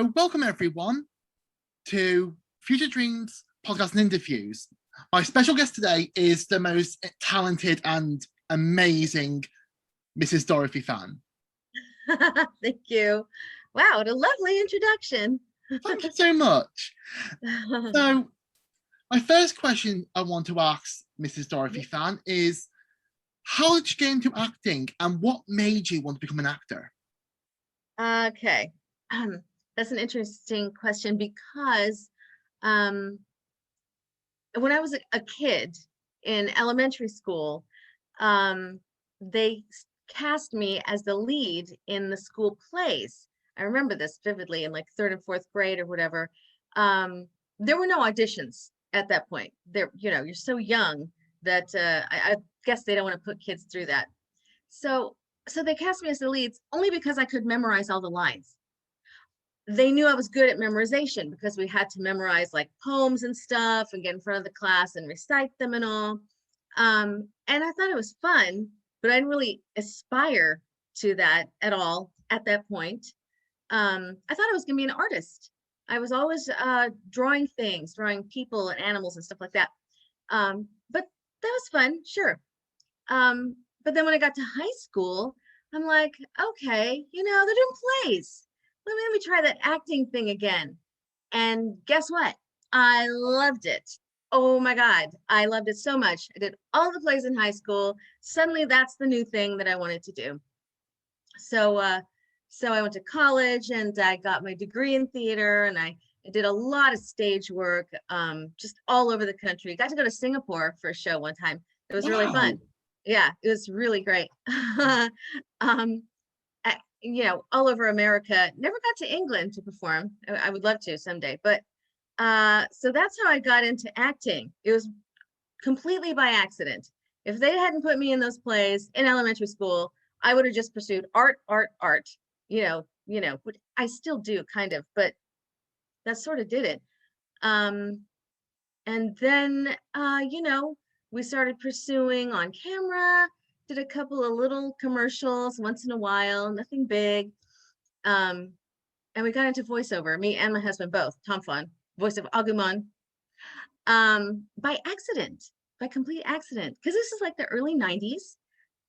So welcome everyone to Future Dreams Podcast and Interviews. My special guest today is the most talented and amazing Mrs. Dorothy Fahn. Thank you. Wow, what a lovely introduction. Thank you so much. So my first question I want to ask Mrs. Dorothy Fahn is, how did you get into acting and what made you want to become an actor? Okay. That's an interesting question because when I was a kid in elementary school, they cast me as the lead in the school plays. I remember this vividly in like third and fourth grade or whatever. There were no auditions at that point. You're so young that I guess they don't want to put kids through that. So they cast me as the leads only because I could memorize all the lines. They knew I was good at memorization because we had to memorize like poems and stuff and get in front of the class and recite them and all. And I thought it was fun, but I didn't really aspire to that at all at that point. I thought I was gonna be an artist. I was always drawing things, drawing people and animals and stuff like that. But that was fun, sure. But then when I got to high school, I'm like, okay, they're doing plays. Let me try that acting thing again. And guess what? I loved it. Oh my God, I loved it so much. I did all the plays in high school. Suddenly that's the new thing that I wanted to do. So I went to college and I got my degree in theater and I did a lot of stage work just all over the country. Got to go to Singapore for a show one time. It was really fun. Yeah, it was really great. All over America. Never got to England to perform. I would love to someday. But so that's how I got into acting. It was completely by accident. If they hadn't put me in those plays in elementary school, I would have just pursued art. What I still do kind of, but that sort of did it. And then we started pursuing on camera. Did a couple of little commercials once in a while, nothing big. And we got into voiceover, me and my husband both, Tom Fahn, voice of Agumon, by accident, by complete accident. Because this is like the early 90s.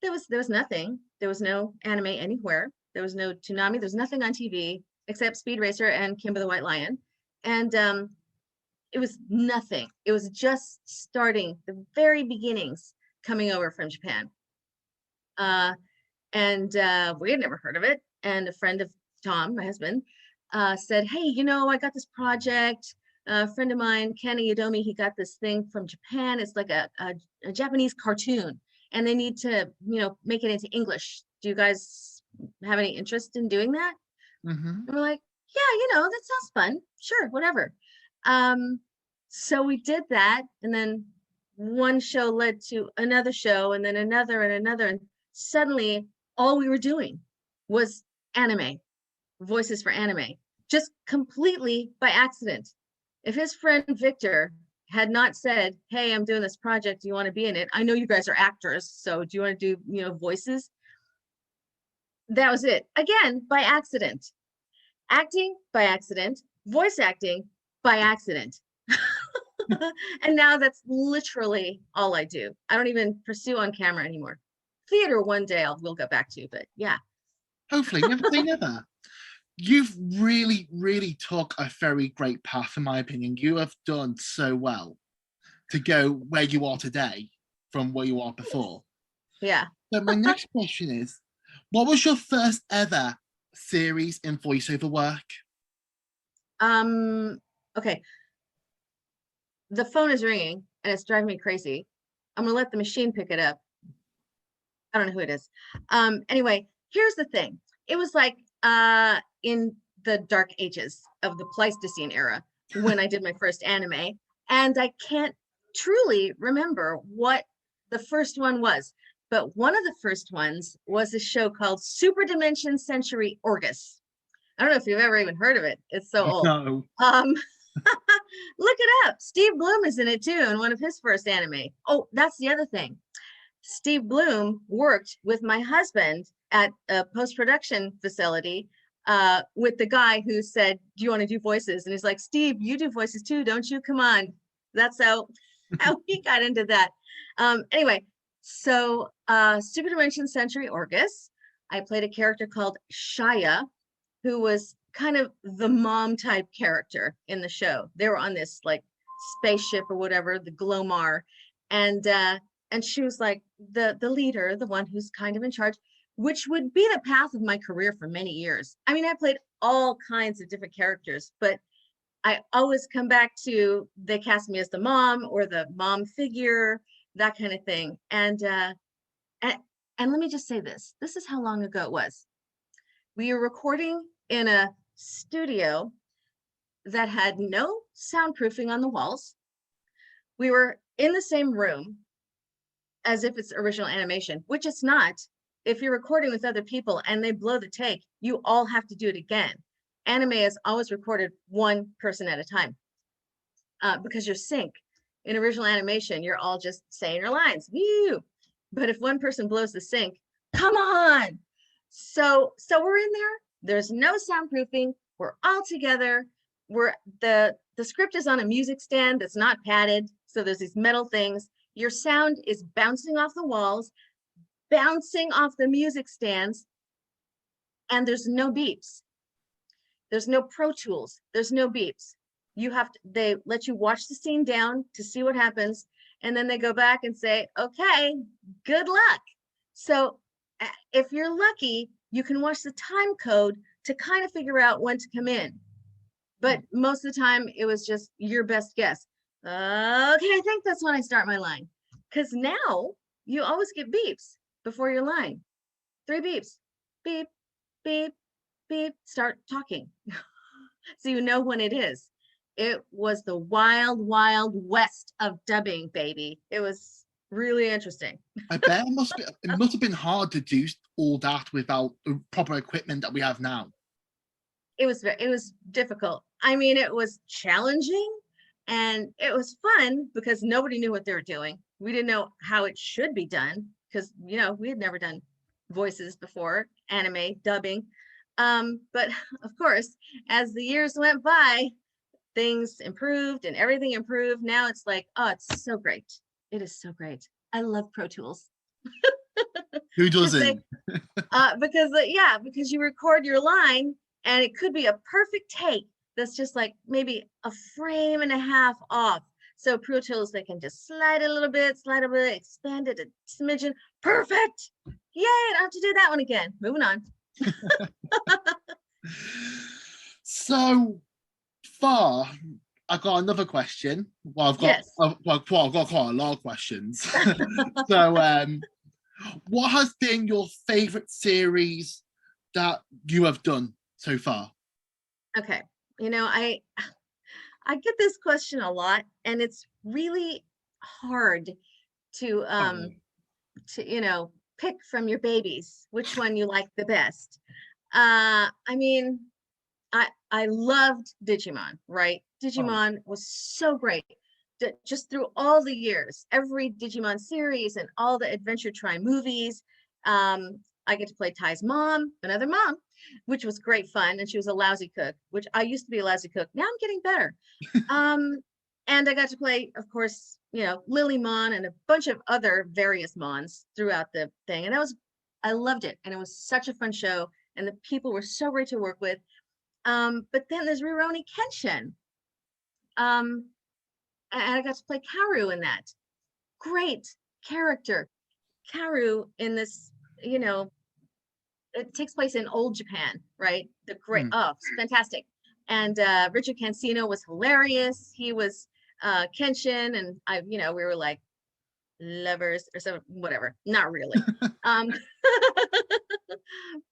There was nothing. There was no anime anywhere. There was no Toonami. There was nothing on TV except Speed Racer and Kimba the White Lion. And it was nothing. It was just starting, the very beginnings coming over from Japan. We had never heard of it. And a friend of Tom, my husband, said, hey, I got this project. A friend of mine, Kenny Yodomi, he got this thing from Japan. It's like a Japanese cartoon and they need to, make it into English. Do you guys have any interest in doing that? Mm-hmm. And we're like, yeah, that sounds fun. Sure, whatever. So we did that. And then one show led to another show and then another and another. And suddenly all we were doing was anime, voices for anime, just completely by accident. If his friend Victor had not said, hey, I'm doing this project, do you want to be in it? I know you guys are actors, so do you want to do, voices? That was it. Again, by accident. Acting by accident, voice acting by accident. And now that's literally all I do. I don't even pursue on camera anymore. Theater one day we'll go back to, but yeah. Hopefully, never say never. You've really, really took a very great path, in my opinion. You have done so well to go where you are today from where you are before. Yeah. So my next question is, what was your first ever series in voiceover work? Okay. The phone is ringing and it's driving me crazy. I'm gonna let the machine pick it up. I don't know who it is. Anyway, here's the thing. It was like in the dark ages of the Pleistocene era when I did my first anime. And I can't truly remember what the first one was. But one of the first ones was a show called Super Dimension Century Orgus. I don't know if you've ever even heard of it. It's so old. No. Look it up. Steve Bloom is in it too in one of his first anime. Oh, that's the other thing. Steve Bloom worked with my husband at a post-production facility with the guy who said, do you want to do voices? And he's like, Steve, you do voices too, don't you? Come on. That's how he got into that. Anyway, so Super Dimension Century Orgus, I played a character called Shia, who was kind of the mom type character in the show. They were on this like spaceship or whatever, the Glomar, and she was like the leader, the one who's kind of in charge, which would be the path of my career for many years. I mean, I played all kinds of different characters, but I always come back to they cast me as the mom or the mom figure, that kind of thing. And let me just say this. This is how long ago it was. We were recording in a studio that had no soundproofing on the walls. We were in the same room as if it's original animation, which it's not. If you're recording with other people and they blow the take, you all have to do it again. Anime is always recorded one person at a time because you're sync. In original animation, you're all just saying your lines. Woo! But if one person blows the sync, come on. So we're in there. There's no soundproofing. We're all together. The script is on a music stand that's not padded. So there's these metal things. Your sound is bouncing off the walls, bouncing off the music stands, and there's no beeps. There's no Pro Tools. There's no beeps. They let you watch the scene down to see what happens. And then they go back and say, okay, good luck. So if you're lucky, you can watch the time code to kind of figure out when to come in. But most of the time it was just your best guess. Okay, I think that's when I start my line. Because now you always get beeps before your line. 3 beeps. Beep, beep, beep, start talking. So you know when it is. It was the wild, wild west of dubbing, baby. It was really interesting. I bet it must have been hard to do all that without the proper equipment that we have now. It was difficult. I mean, it was challenging and it was fun because nobody knew what they were doing. We didn't know how it should be done because, you know, we had never done voices before, anime, dubbing. But of course, as the years went by, things improved and everything improved. Now it's like, oh, it's so great. It is so great. I love Pro Tools. Who doesn't? Because you record your line and it could be a perfect take that's just like maybe a frame and a half off. So Pro Tools, they can just slide a little bit, expand it a smidgen. Perfect. Yay, I don't have to do that one again. Moving on. So far, I got another question. Well, I've got quite a lot of questions. So, what has been your favorite series that you have done so far? Okay, you know, I get this question a lot, and it's really hard to pick from your babies which one you like the best. I mean, I loved Digimon, right? Digimon was so great. Just through all the years, every Digimon series and all the Adventure Time movies. I get to play Ty's mom, another mom, which was great fun. And she was a lousy cook, which I used to be a lousy cook. Now I'm getting better. And I got to play, of course, Lilymon and a bunch of other various Mons throughout the thing. And I loved it. And it was such a fun show. And the people were so great to work with. But then there's Rurouni Kenshin. And I got to play Karu in that. Great character. Karu in this, it takes place in old Japan, right? It's fantastic. And Richard Cancino was hilarious. He was Kenshin, and we were like lovers or something, whatever. Not really.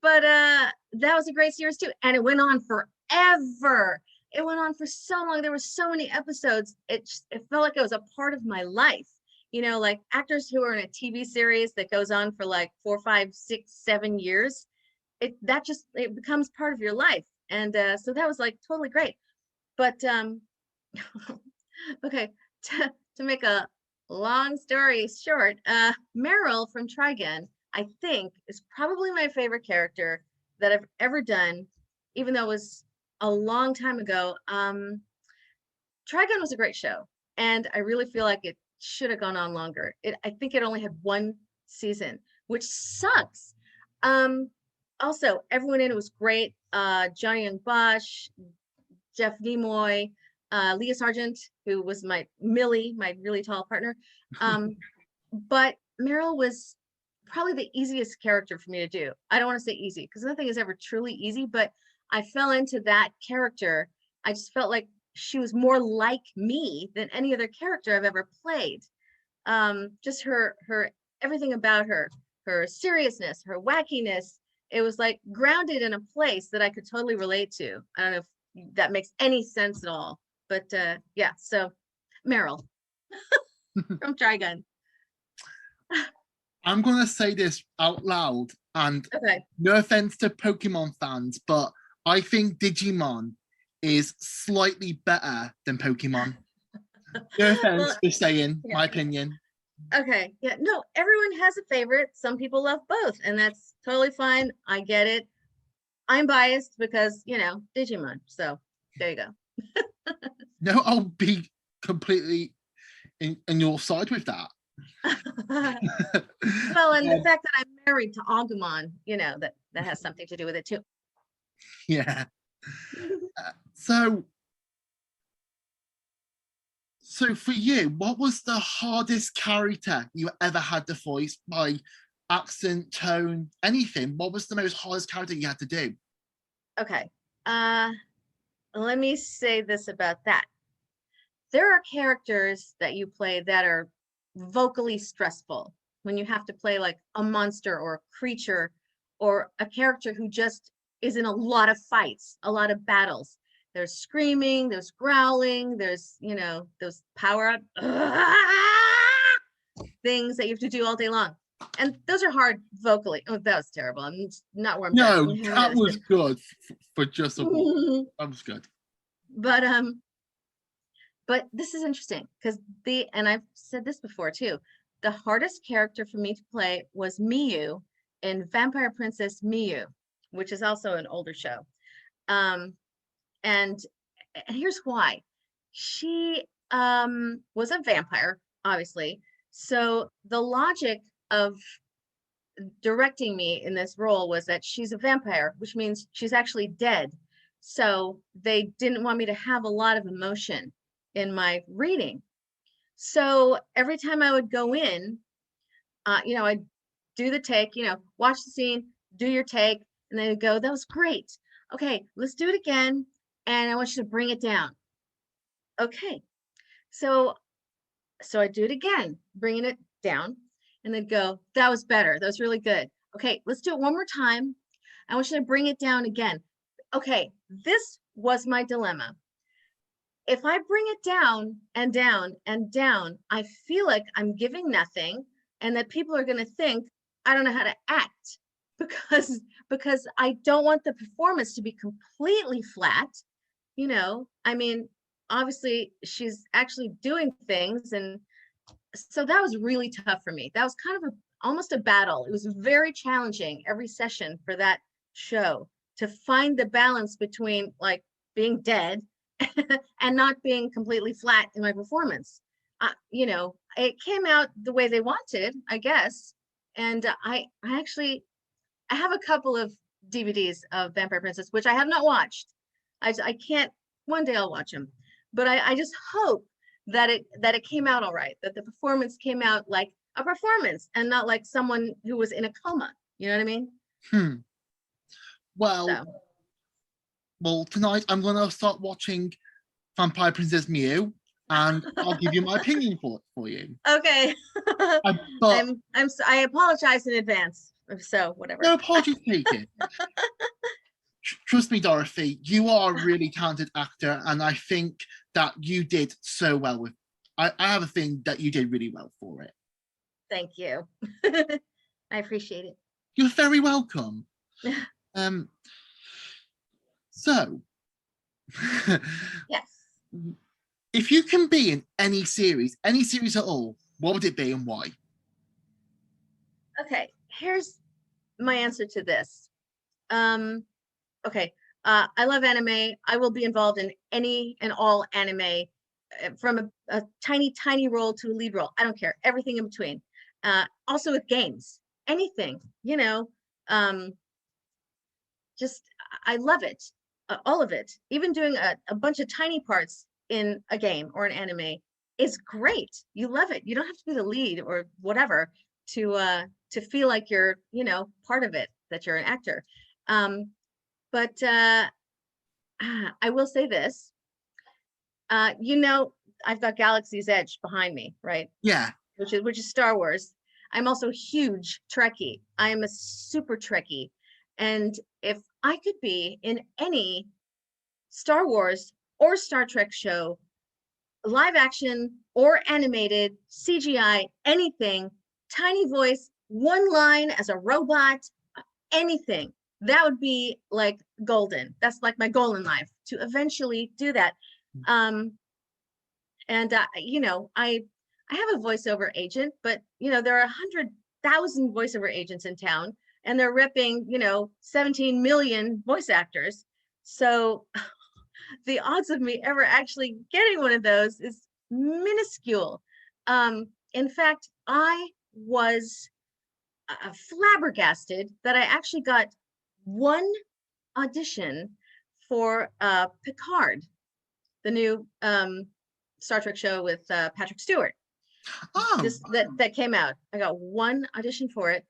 But that was a great series too. And it went on forever. It went on for so long. There were so many episodes. It felt like it was a part of my life. Like actors who are in a TV series that goes on for like 4, 5, 6, 7 years, it becomes part of your life. And so that was like totally great. But okay, to make a long story short, Meryl from Trigun, I think, is probably my favorite character that I've ever done even though it was a long time ago, Trigun was a great show, and I really feel like it should have gone on longer. I think it only had one season, which sucks. Um, Also, everyone in it was great. Johnny Young Bosch, Jeff Nimoy, Leah Sargent, who was my Millie, my really tall partner. But Meryl was probably the easiest character for me to do. I don't want to say easy because nothing is ever truly easy, but I fell into that character. I just felt like she was more like me than any other character I've ever played. Just her everything about her seriousness, her wackiness. It was like grounded in a place that I could totally relate to. I don't know if that makes any sense at all, but yeah. So Meryl from Trigun. I'm going to say this out loud, and Okay. no offense to Pokemon fans, but I think Digimon is slightly better than Pokemon. No offense Well, for saying yeah. my opinion. Okay. Yeah. No, everyone has a favorite. Some people love both, and that's totally fine. I get it. I'm biased because, Digimon. So there you go. No, I'll be completely in your side with that. Well, and the fact that I'm married to Agumon, that has something to do with it too. Yeah. So for you, what was the hardest character you ever had to voice by accent, tone, anything? What was the most hardest character you had to do? Okay. Let me say this about that. There are characters that you play that are vocally stressful when you have to play like a monster or a creature or a character who just is in a lot of fights, a lot of battles. There's screaming, there's growling, there's, those power up things that you have to do all day long. And those are hard vocally. Oh, that was terrible. I'm not warmed up. No, that was good for just a walk. That was good. But this is interesting because and I've said this before too, the hardest character for me to play was Miyu in Vampire Princess Miyu, which is also an older show. And here's why. She was a vampire, obviously. So the logic of directing me in this role was that she's a vampire, which means she's actually dead. So they didn't want me to have a lot of emotion in my reading. So every time I would go in, I'd do the take, watch the scene, do your take, and then I'd go, that was great. Okay, let's do it again. And I want you to bring it down. Okay. So I do it again, bringing it down, and then go, that was better. That was really good. Okay, let's do it one more time. I want you to bring it down again. Okay, this was my dilemma. If I bring it down and down and down, I feel like I'm giving nothing and that people are going to think I don't know how to act because I don't want the performance to be completely flat. I mean, obviously she's actually doing things, and so that was really tough for me. That was kind of almost a battle. It was very challenging every session for that show to find the balance between like being dead and not being completely flat in my performance. It came out the way they wanted, I guess. And I have a couple of DVDs of Vampire Princess, which I have not watched. I can't. One day I'll watch them, but I just hope that it came out all right. That the performance came out like a performance and not like someone who was in a coma. You know what I mean? Well, tonight I'm going to start watching Vampire Princess Miyu, and I'll give you my opinion for you. Okay. I apologize in advance. So whatever. No apologies taken. Trust me, Dorothy, you are a really talented actor, and I think that you did so well with. I have a thing that you did really well for it. Thank you. I appreciate it. You're very welcome. So, yes. If you can be in any series at all, what would it be and why? Okay, here's my answer to this. Okay, I love anime. I will be involved in any and all anime, from a tiny, tiny role to a lead role. I don't care. Everything in between. Also with games, anything, um, just I love it, all of it. Even doing a bunch of tiny parts in a game or an anime is great. You love it. You don't have to be the lead or whatever to feel like you're, part of it, that you're an actor. But I will say this, I've got Galaxy's Edge behind me, right? Yeah. Which is Star Wars. I'm also a huge Trekkie. I am a super Trekkie. And if I could be in any Star Wars or Star Trek show, live action or animated, CGI, anything, tiny voice, one line as a robot, anything, that would be like golden. That's like my goal in life, to eventually do that. And I have a voiceover agent, but there are 100,000 voiceover agents in town, and they're repping 17 million voice actors. So the odds of me ever actually getting one of those is minuscule. In fact, I was flabbergasted that I actually got one audition for Picard, the new Star Trek show with Patrick Stewart. Oh. That came out. I got one audition for it,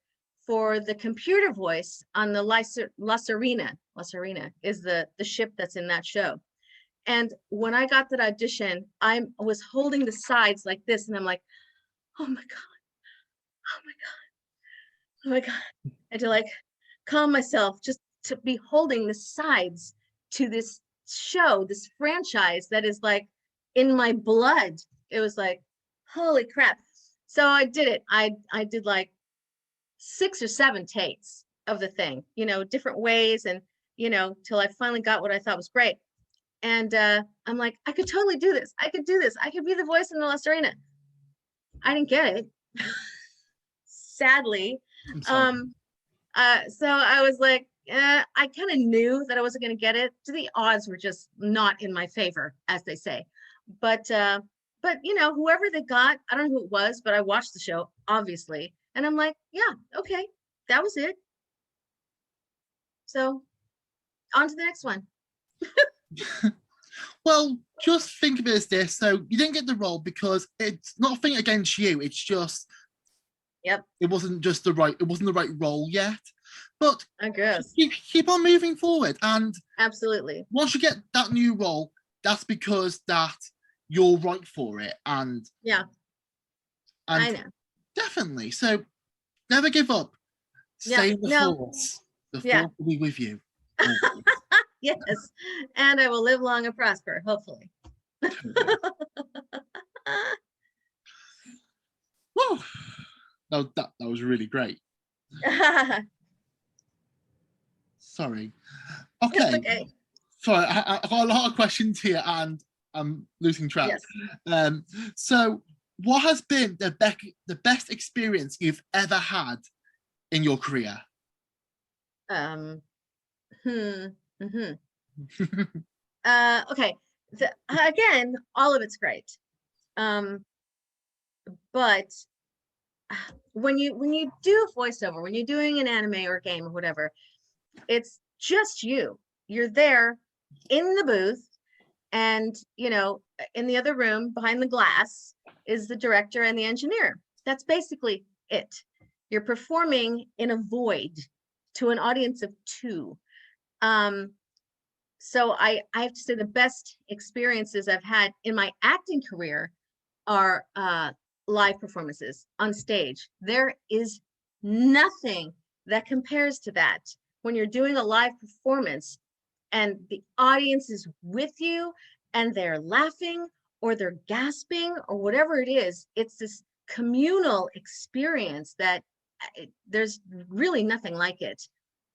for the computer voice on the La Serena. La Serena is the ship that's in that show. And when I got that audition, I was holding the sides like this, and I'm like, oh my God, oh my God, oh my God. I had to like calm myself just to be holding the sides to this show, this franchise that is like in my blood. It was like, holy crap. So I did it. I did like 6 or 7 takes of the thing, different ways, and till I finally got what I thought was great. And I'm like, I could totally do this. I could do this. I could be the voice in the La Serena. I didn't get it, sadly. So I was like, I kind of knew that I wasn't going to get it. So the odds were just not in my favor, as they say. But whoever they got, I don't know who it was, but I watched the show, obviously, and I'm like, yeah, okay, that was it. So on to the next one. Well, just think of it as this. So you didn't get the role because it's nothing against you. It's just, yep, it wasn't the right role yet. But I guess keep on moving forward, and absolutely. Once you get that new role, that's because that you're right for it, and yeah, and I know, definitely. So never give up. Stay in the force. The force will be with you. Yes, and I will live long and prosper, hopefully. Woo! That was really great. Sorry. Okay. Sorry, I got a lot of questions here, and I'm losing track. Yes. So, what has been the best experience you've ever had in your career? Okay. Again, all of it's great. But when you do voiceover, when you're doing an anime or a game or whatever, it's just you. You're there in the booth, and in the other room behind the glass is the director and the engineer. That's basically it. You're performing in a void to an audience of 2. So I have to say the best experiences I've had in my acting career are live performances on stage. There is nothing that compares to that. When you're doing a live performance and the audience is with you and they're laughing or they're gasping or whatever it is, it's this communal experience that there's really nothing like it.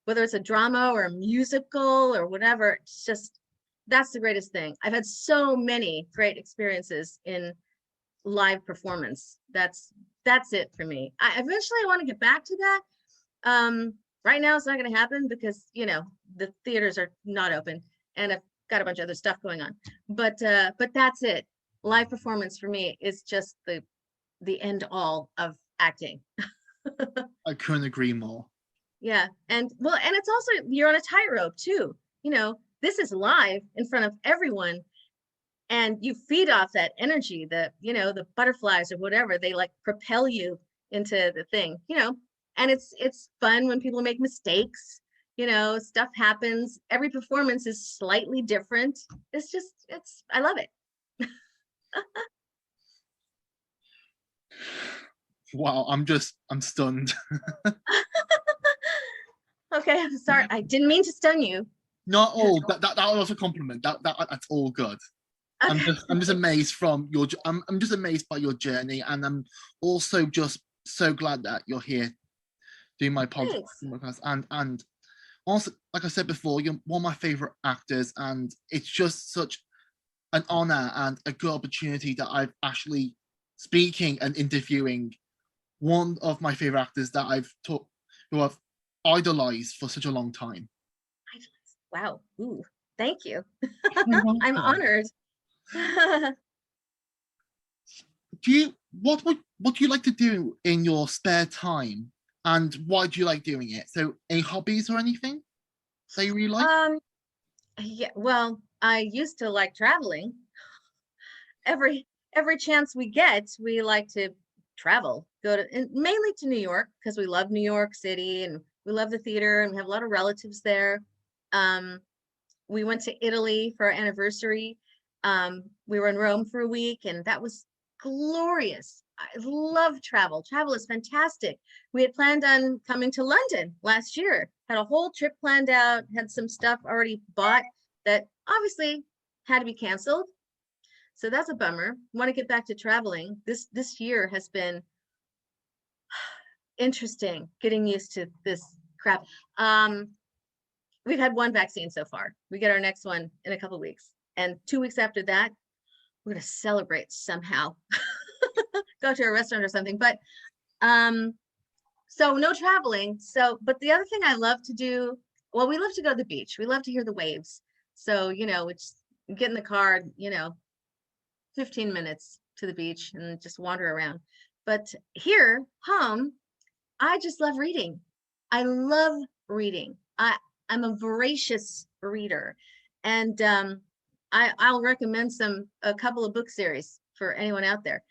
Whether it's a drama or a musical or whatever, it's just, that's the greatest thing. I've had so many great experiences in live performance. That's it for me. I eventually want to get back to that. Right now it's not going to happen because the theaters are not open, and I've got a bunch of other stuff going on. But that's it. Live performance for me is just the end all of acting. I couldn't agree more. Yeah, and well, and it's also you're on a tightrope too. This is live in front of everyone, and you feed off that energy. The butterflies or whatever, they like propel you into the thing. And it's fun when people make mistakes. Stuff happens. Every performance is slightly different. I love it. Wow, I'm stunned. Okay, I'm sorry. I didn't mean to stun you. Not all. That was a compliment. That's all good. Okay. I'm just amazed from your. I'm just amazed by your journey, and I'm also just so glad that you're here doing my podcast. Thanks. And also, like I said before, you're one of my favorite actors, and it's just such an honor and a good opportunity that I've actually speaking and interviewing one of my favorite actors that who I've idolized for such a long time. Wow. Ooh, thank you. I'm honored. What do you like to do in your spare time, and why do you like doing it? So, any hobbies or anything that you really like? Yeah, well, I used to like traveling. Every chance we get, we like to travel, mainly to New York because we love New York City and we love the theater and we have a lot of relatives there. We went to Italy for our anniversary. We were in Rome for a week, and that was glorious. I love travel. Travel is fantastic. We had planned on coming to London last year, had a whole trip planned out, had some stuff already bought that obviously had to be canceled. So that's a bummer. Want to get back to traveling. This year has been interesting, getting used to this crap. We've had one vaccine so far. We get our next one in a couple of weeks. And 2 weeks after that, we're going to celebrate somehow. Go to a restaurant or something. But so no traveling. But the other thing I love to do, well, we love to go to the beach. We love to hear the waves. So, it's get in the car, 15 minutes to the beach and just wander around. But here, home, I just love reading. I love reading. I'm a voracious reader, and I'll recommend a couple of book series for anyone out there.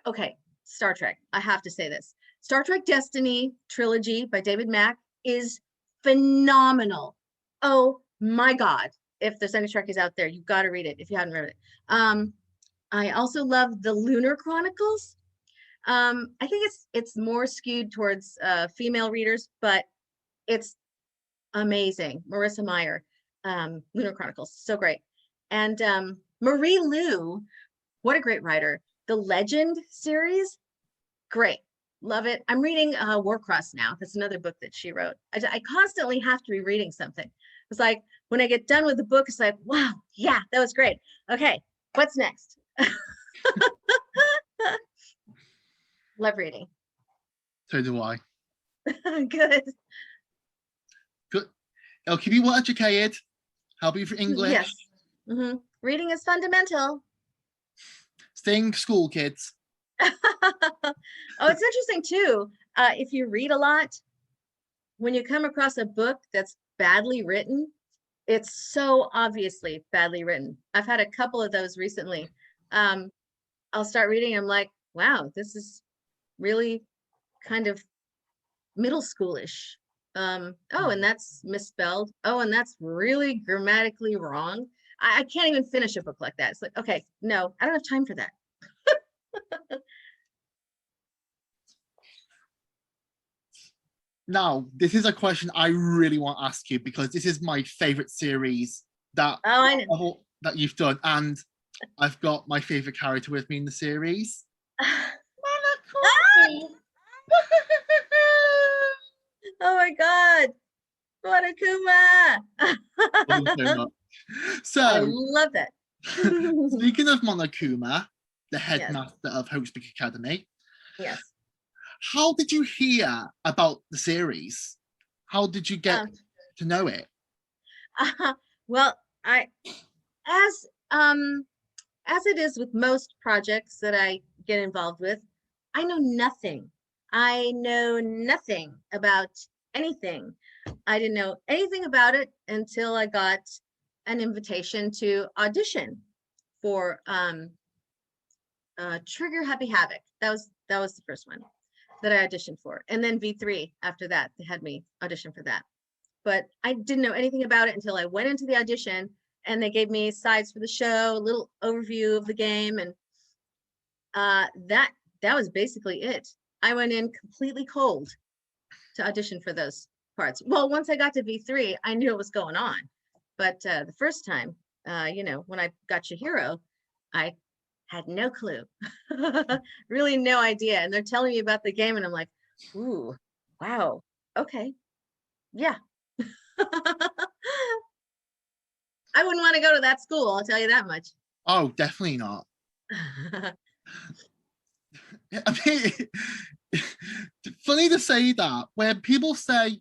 Okay, Star Trek. I have to say this. Star Trek Destiny trilogy by David Mack is phenomenal. Oh my God. If there's any Trekkies out there, you've got to read it if you haven't read it. I also love the Lunar Chronicles. I think it's more skewed towards female readers, but it's amazing. Marissa Meyer, Lunar Chronicles, so great. And Marie Lu, what a great writer. The Legend series, great. Love it. I'm reading Warcross now. That's another book that she wrote. I constantly have to be reading something. It's like when I get done with the book, it's like, wow, yeah, that was great. Okay, what's next? Love reading. So do I. Good. Good. It'll keep you well educated, help you for English. Yes. Mm-hmm. Reading is fundamental. Staying school, kids. Oh, it's interesting too. If you read a lot, when you come across a book that's badly written, it's so obviously badly written. I've had a couple of those recently. I'll start reading, I'm like, wow, this is really kind of middle schoolish. Oh, and that's misspelled. Oh, and that's really grammatically wrong. I can't even finish a book like that. It's like, okay, no, I don't have time for that. Now, this is a question I really want to ask you because this is my favorite series that that you've done, and I've got my favorite character with me in the series. Oh my God, Monokuma! So I love that. speaking of Monokuma, the headmaster Yes. of Hope Speak Academy, Yes. how did you hear about the series? How did you get to know it? Well, as um as it is with most projects that I get involved with, I know nothing. I know nothing about anything. I didn't know anything about it until I got an invitation to audition for Trigger Happy Havoc. That was the first one that I auditioned for. And then V3 after that, they had me audition for that. But I didn't know anything about it until I went into the audition and they gave me sides for the show, a little overview of the game, and that was basically it. I went in completely cold to audition for those parts. Well, once I got to V3, I knew what was going on. But the first time, when I got Chihiro, I had no clue, really no idea. And they're telling me about the game, and I'm like, ooh, wow, okay, yeah. I wouldn't want to go to that school, I'll tell you that much. Oh, definitely not. I mean, funny to say that when people say,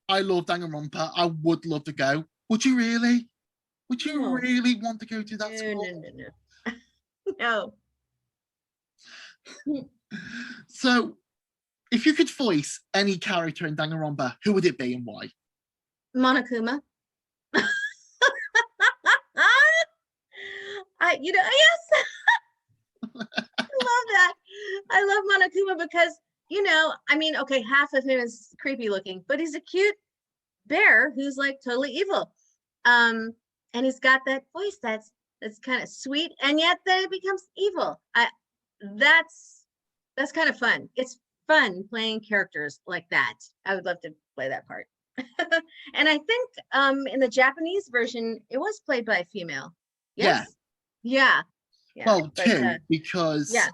I love Danganronpa, I would love to go. Would you really? Would you No, really want to go to that no, school? no. So, if you could voice any character in Danganronpa, who would it be and why? Monokuma. Yes, I love that. I love Monokuma because, I mean, okay, half of him is creepy looking, but he's a cute bear who's like totally evil. And he's got that voice that's kind of sweet, and yet then it becomes evil. That's kind of fun. It's fun playing characters like that. I would love to play that part. And I think in the Japanese version, it was played by a female. Yes? Yeah. Yeah. Well, But two, because yeah.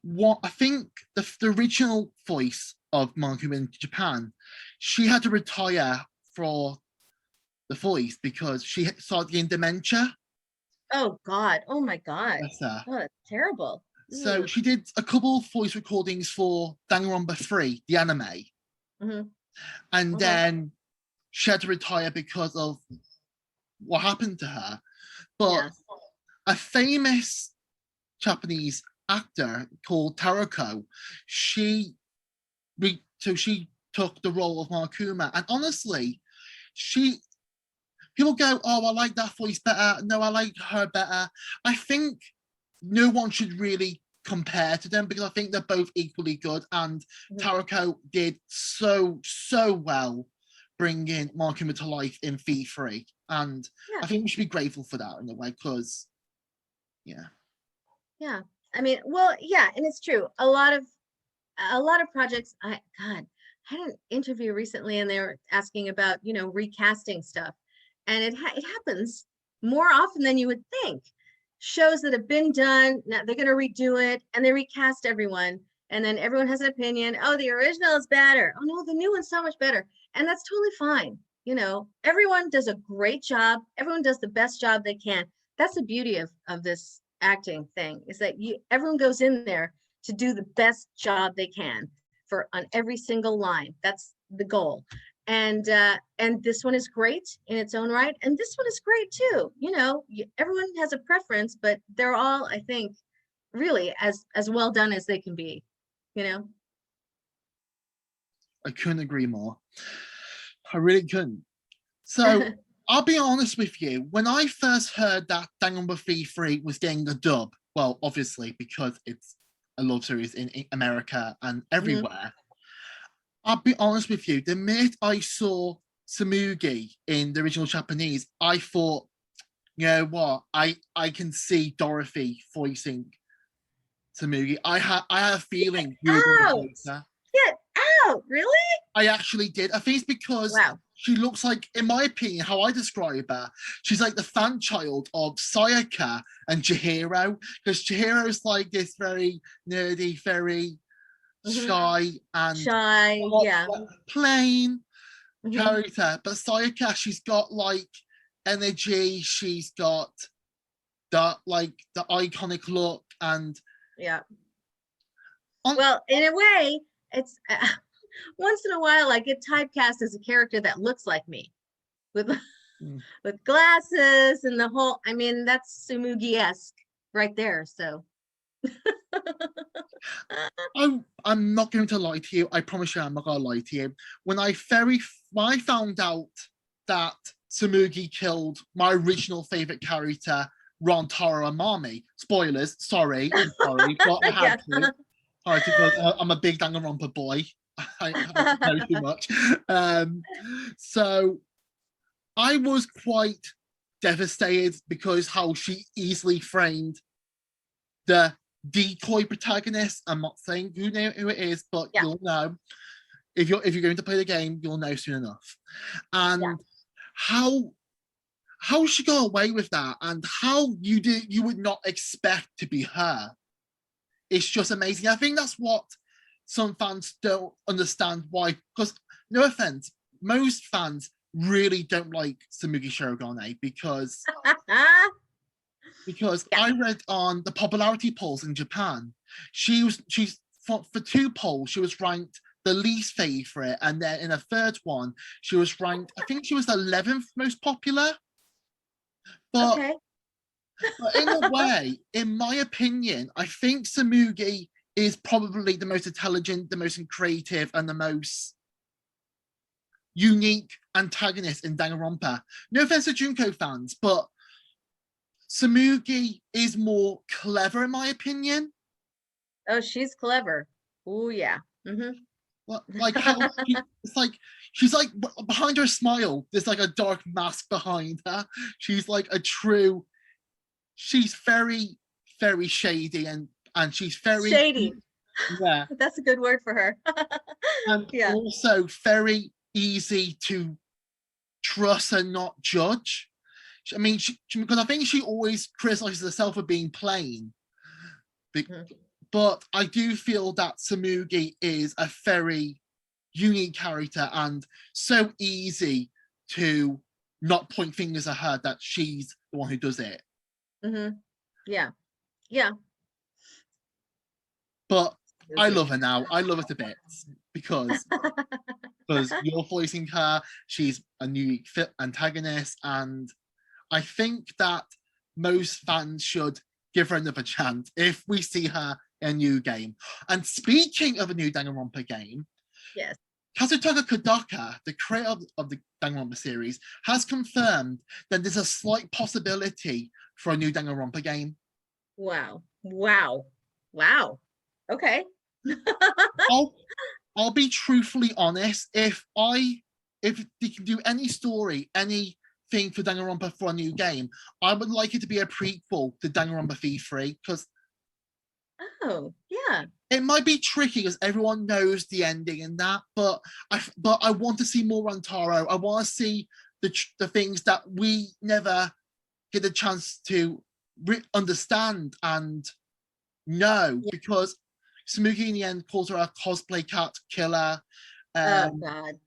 what I think the original voice of Monokuma in Japan, she had to retire for the voice because she started getting dementia. Oh God. Oh my God. Bless her. Oh, that's terrible. So she did a couple of voice recordings for Danganronpa 3, the anime. Mm-hmm. And then she had to retire because of what happened to her. But a famous Japanese actor called Taroko, she took the role of Monokuma. And honestly, people go, oh, I like that voice better. No, I like her better. I think no one should really compare to them because I think they're both equally good. And Taroko did so well bringing Monokuma to life in V3. And I think we should be grateful for that in a way because, yeah. Yeah. I mean, well, yeah, and it's true. A lot of projects, I had an interview recently and they were asking about, recasting stuff. And it happens more often than you would think. Shows that have been done, now they're going to redo it and they recast everyone. And then everyone has an opinion. Oh, the original is better. Oh no, the new one's so much better. And that's totally fine. Everyone does a great job. Everyone does the best job they can. That's the beauty of this acting thing, is that everyone goes in there to do the best job they can on every single line. That's the goal. And this one is great in its own right, and this one is great too. Everyone has a preference, but they're all, I think, really as well done as they can be. I couldn't agree more. I really couldn't. So I'll be honest with you. When I first heard that Danganronpa V3 was getting a dub, well, obviously because it's a love series in America and everywhere. I'll be honest with you. The minute I saw Samuki in the original Japanese, I thought, you know what? I can see Dorothy voicing Samuki. I had a feeling you were going to voice her. Get out! Really? I actually did. I think it's because she looks like, in my opinion, how I describe her, she's like the fan child of Sayaka and Chihiro, because Chihiro's like this very nerdy, very shy and plain character. But Sayaka, she's got like energy, she's got the iconic look, and well, in a way, it's once in a while I get typecast as a character that looks like me. with Mm. with glasses and the whole. I mean, that's Sumugi-esque right there. So I'm not going to lie to you. I promise you, I'm not going to lie to you. When I found out that Samugi killed my original favorite character, Rontaro Amami. Spoilers. Sorry, I'm sorry, but I yeah. had to. Sorry, because I'm a big Danganronpa boy. I know too much. So I was quite devastated because how she easily framed the decoy protagonist. I'm not saying who it is, but Yeah. you'll know if you're going to play the game, you'll know soon enough. And Yeah. how she got away with that, and how you would not expect to be her. It's just amazing. I think that's what some fans don't understand why. Because no offense, most fans really don't like Samugi Shirogane because Yeah. I read on the popularity polls in Japan, she's for 2 polls she was ranked the least favorite, and then in a third one she was ranked, I think she was the 11th most popular. But, Okay. but in a way, in my opinion, I think Samugi is probably the most intelligent, the most creative, and the most unique antagonist in Danganronpa. No offense to Junko fans, but Samugi is more clever in my opinion. Oh, she's clever. Oh, yeah. Mm-hmm. Like how it's like she's like behind her smile, there's like a dark mask behind her. She's like a true. She's very, very shady, and she's very, Shady. yeah, That's a good word for her. and Yeah. also very easy to trust and not judge. I mean, because I think she always criticizes herself for being plain. Mhm. But I do feel that Samugi is a very unique character and so easy to not point fingers at her that she's the one who does it. Mm-hmm. Yeah. Yeah. But I Okay. love her now. I love her to bits because you're voicing her. She's a new antagonist, and I think that most fans should give her another chance if we see her in a new game. And speaking of a new Danganronpa game, Yes. Kazutaka Kodaka, the creator of the Danganronpa series, has confirmed that there's a slight possibility for a new Danganronpa game. Wow. Wow. Wow. Okay. I'll I'll be truthfully honest. If they can do any story, anything for Danganronpa for a new game, I would like it to be a prequel to Danganronpa V3 because Oh, yeah. it might be tricky because everyone knows the ending and that, but I want to see more Rantaro. I want to see the things that we never get a chance to understand and know, Yeah. because Samuki in the end calls her a cosplay cat killer. Oh, Um, God.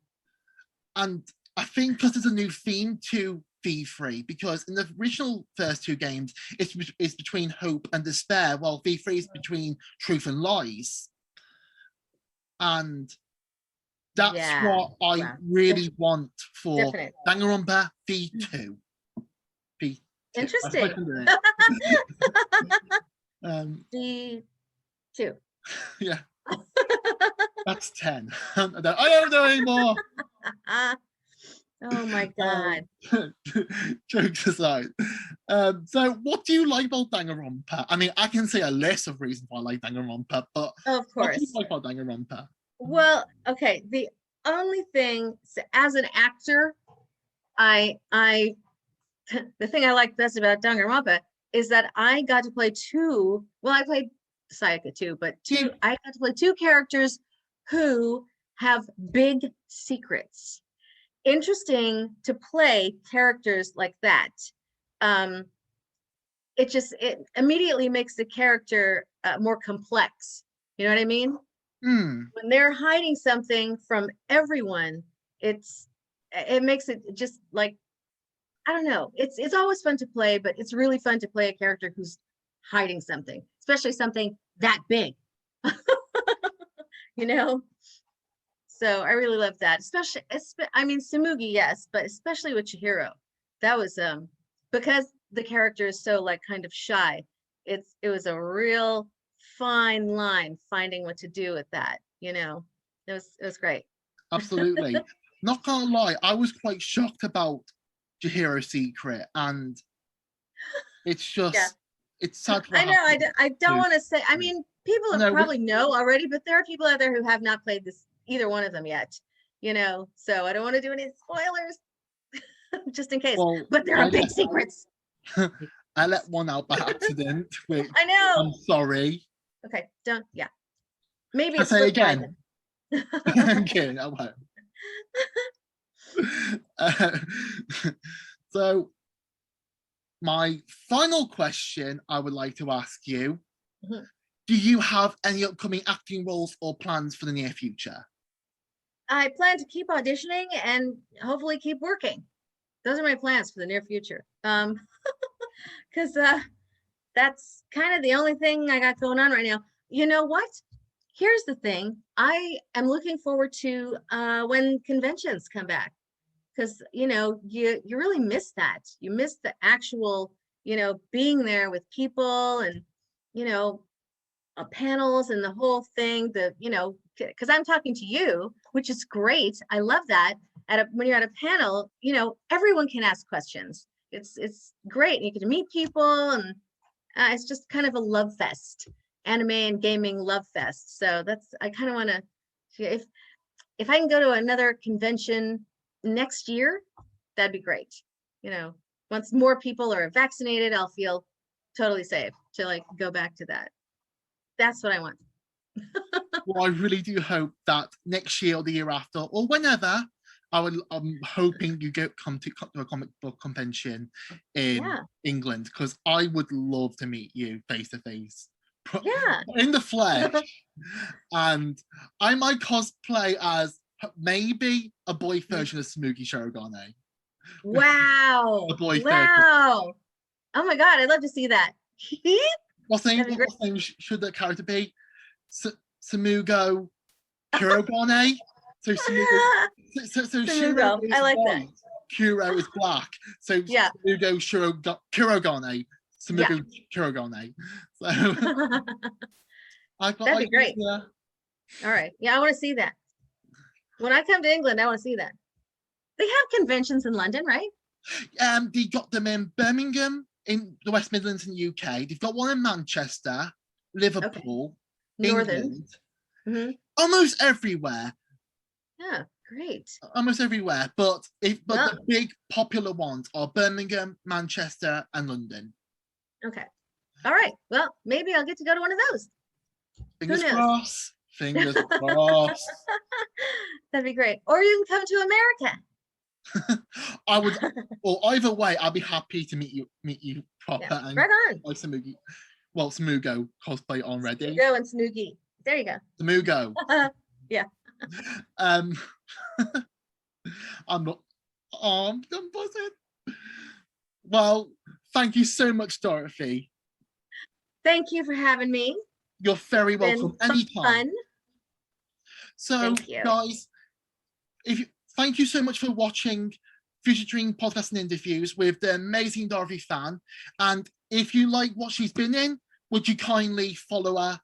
and I think because there's a new theme to V3, because in the original first 2 games, it's between hope and despair, while V3 is between truth and lies. And that's Yeah. what I Wow. really want for Definite. Danganronpa V2. V2. That's what I Interesting. can do it. The two. Yeah, that's 10. I don't know anymore. Oh my God. Jokes aside. So what do you like about Danganronpa? I mean, I can say a list of reasons why I like Danganronpa, but Of what do you course. like about Danganronpa? Well, okay. The only thing, as an actor, I the thing I like best about Danganronpa is that I got to play two. Well, I played Sayaka too, but You, I got to play two characters who have big secrets. Interesting to play characters like that. Um, it immediately makes the character more complex. You know what I mean? hmm, When they're hiding something from everyone, it makes it just like, I don't know. It's always fun to play, but it's really fun to play a character who's hiding something, especially something that big. You know? So I really love that, especially, I mean, Samugi, yes, but especially with Chihiro. That was because the character is so like kind of shy. It was a real fine line finding what to do with that, you know. It was great. Absolutely. Not gonna lie, I was quite shocked about Chihiro's secret, and it's Yeah. just it's sad what I know. happened I don't to. want to say. I mean, people have No, probably know already, but there are people out there who have not played this either one of them yet. You know, so I don't want to do any spoilers, just in case. well, But there are big secrets. I let one out by accident, which I know. I'm sorry. Okay, don't. Yeah, maybe I it say slipped my again. mind. I'm kidding, I won't. Uh, so my final question I would like to ask you, Mhm. do you have any upcoming acting roles or plans for the near future? I plan to keep auditioning and hopefully keep working. Those are my plans for the near future. Because that's kind of the only thing I got going on right now. You know what? Here's the thing. I am looking forward to when conventions come back, because you really miss that. You miss the actual, being there with people and you know panels and the whole thing. Because I'm talking to you, which is great. I love that. When you're at a panel, everyone can ask questions. It's great. You get to meet people, and it's just kind of a love fest, anime and gaming love fest. So I kind of want to, if I can go to another convention next year, that'd be great. You know, once more people are vaccinated, I'll feel totally safe to like go back to that. That's what I want. Well, I really do hope that next year or the year after, or whenever, I'm hoping you come to a comic book convention in Yeah. England, because I would love to meet you face to face, Yeah. in the flesh. And I might cosplay as maybe a boy version of Samuki Shirogane. Wow. A boy version. Wow. Oh my God, I'd love to see that. What That'd be great. name should the character be? Samugo Kurogane? So Samugo, so Shiro Samugo. is I like that. white, Kuro is black. So Yeah. Samugo Kurogane, Yeah. Samugo Kurogane. So That'd be great. yeah. All right. Yeah, I want to see that. When I come to England, I want to see that. They have conventions in London, right? They got them in Birmingham, in the West Midlands in the UK. They've got one in Manchester, Liverpool, Northern. England, Hmm. almost everywhere. Yeah, great. Almost everywhere, but Well, the big popular ones are Birmingham, Manchester, and London. okay. All right. Well, maybe I'll get to go to one of those. Fingers Who knows? crossed. Fingers crossed. That'd be great. Or you can come to America. I would, well, either way, I'll be happy to meet you proper. Yeah, And right on. like Samugo cosplay already. Go and Snooki. There you go. Samugo. Yeah. I'm not. Oh, I'm buzzing. Well, thank you so much, Dorothy. Thank you for having me. You're very welcome anytime. Fun. So, guys, thank you so much for watching Future Dream podcast and interviews with the amazing Dorothy Fahn. And if you like what she's been in, would you kindly follow her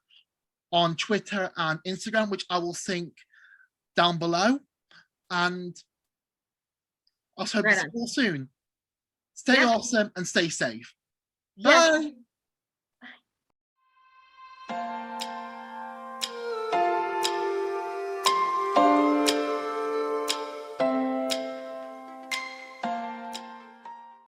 on Twitter and Instagram, which I will link down below. And I'll hope to see you all soon. Stay awesome and stay safe. Bye. Bye.